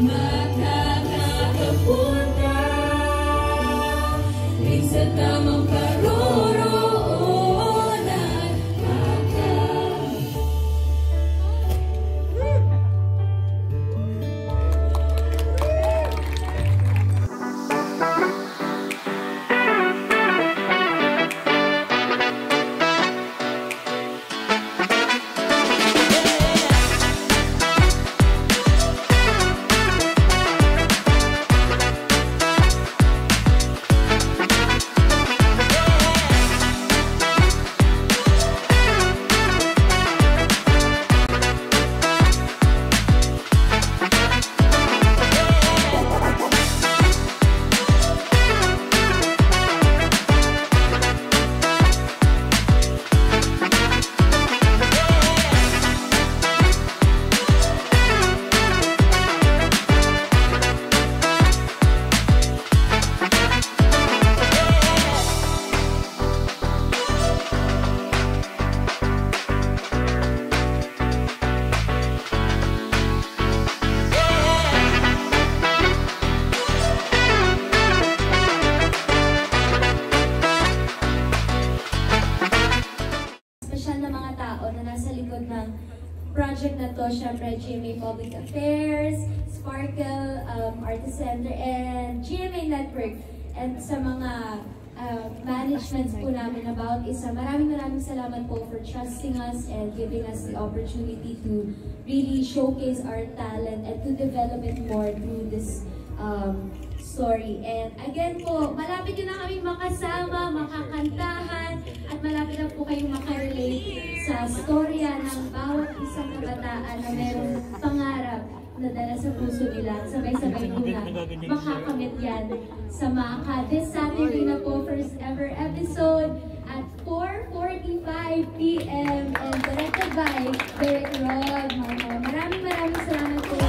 makakapunta rin sa tamang paroroonan. Project na to, syempre GMA Public Affairs, Sparkle Artist Center, and GMA Network. And sa mga managements po namin about isa, maraming salamat po for trusting us and giving us the opportunity to really showcase our talent and to develop it more through this story. And again po, malapit yun na kami makasama, makakantahan, at malapit na po kayong makarelate sa storya ng bawat isang kabataan na mayroong pangarap na dala sa puso nila. Sabay-sabay muna makakamit yan sa Maka. This Saturday na po, first ever episode at 4:45 p.m. and directed by Derek Rod. Maraming salamat po.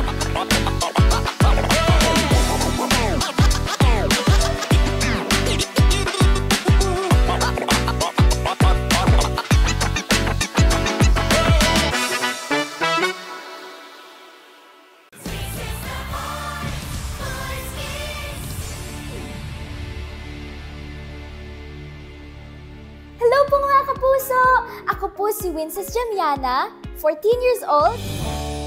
Hello po mga kapuso! Ako po si Winces Jamiana, 14 years old,